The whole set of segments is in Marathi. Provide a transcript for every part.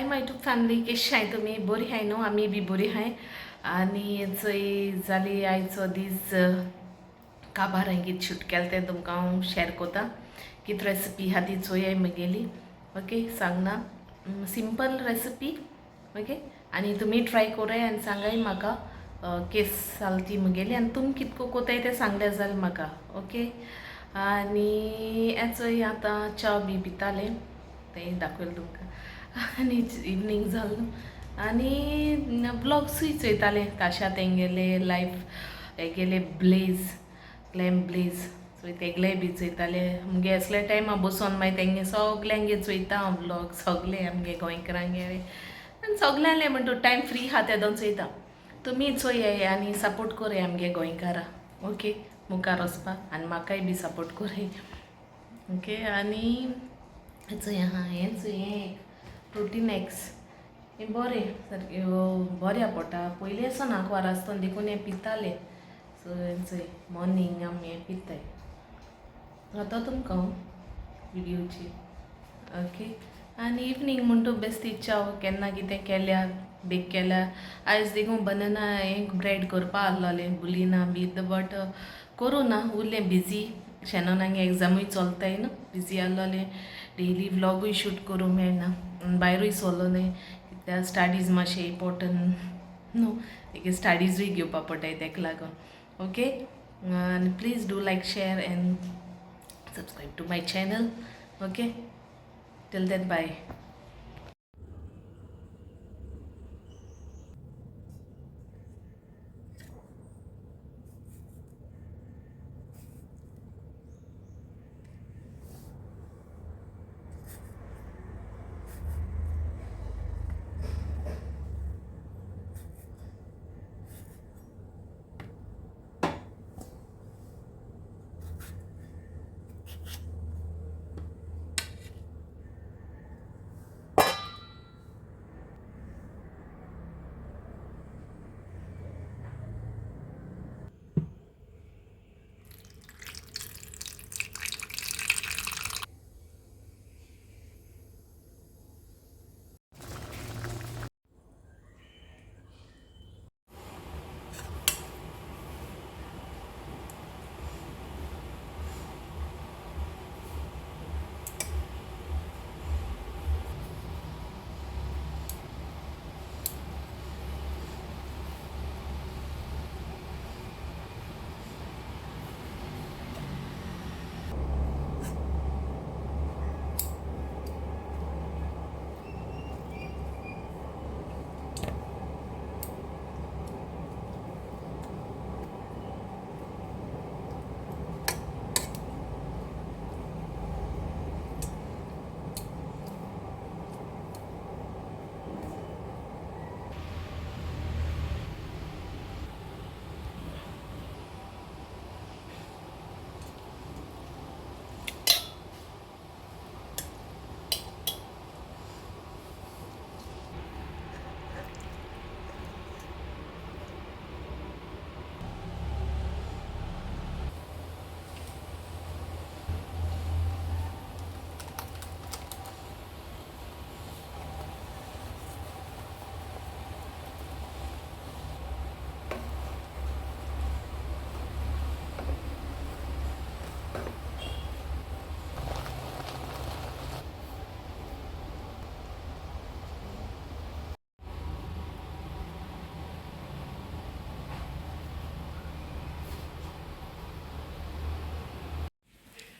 हाय माय टू फॅमिली, कशी आहे तुम्ही? बरी आहे न्हू? आम्ही बी बरी आहे. आणि चोय जाली आयचो दीस काबार हांगीत शूट केलें तें तुमकां हांव शेअर कोता. कित रेसिपी हा ती चोय म्हगेली. ओके, सांगना सिंपल रेसिपी. ओके, आणि तुम्ही ट्राय करूय आनी सांगाय म्हाका केस जाल ती म्हगेली आनी तुमी कितको कोताय तें सांगलें जाल्यार म्हाका. ओके, आनी चोय आतां च्या बी पिताले तें दाखयलें तुमकां. आनी इवनिंग जालें आनी ब्लॉग्सूय चोयतालें ताशा तेंगेले लायफ हेगेले ब्लेज ग्लॅम ब्लेज सो तेगले बी चोयताले. आमगे असले टायमा बसून मागीर तेंगे सगल्यांगे चोयता हांव ब्लॉग. सगले आमगे गोंयकारांगे आनी सगल्यांले म्हणटा टायम फ्री आहा तेदोन चोयता. तुमी चोय आनी सपोर्ट कोराय आमगे गोंयकारां. ओके, मुखार वचपाक आनी म्हाकाय बी सपोर्ट कोराय. ओके, आनी चोय आहा हें चोय हें प्रोटीन एग्स हें बरें सारकें बरें पोटा. पयलीं असो नाकवार आसतना देखून हें पितालें. सो हें चोय मॉर्निंग आमी हें पिताय. घातो तुमकां विडियोची. ओके, आनी इवनिंग म्हणटू बेस्ती चाव केन्ना कितें केल्यार बेक केल्यार. आयज देखून बनाना हें ब्रेड करपा आसलोलें बुलिना बी बट करूं ना, उरलें बिजी. शॅननांगे एग्जामूय चलताय न्हू, बिजी आसलोलें. डेली व्लॉगूय शूट करूं मेळना, भायरूय सरलो न्हय कित्याक स्टडीज मातशें इम्पॉर्टंट न्हू. तेगे स्टडीजूय घेवपा पडटाय तेका लागून. ओके, आनी please do like share end subscribe to my channel. Okay, till then, bye.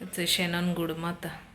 It's a Shannon good mata.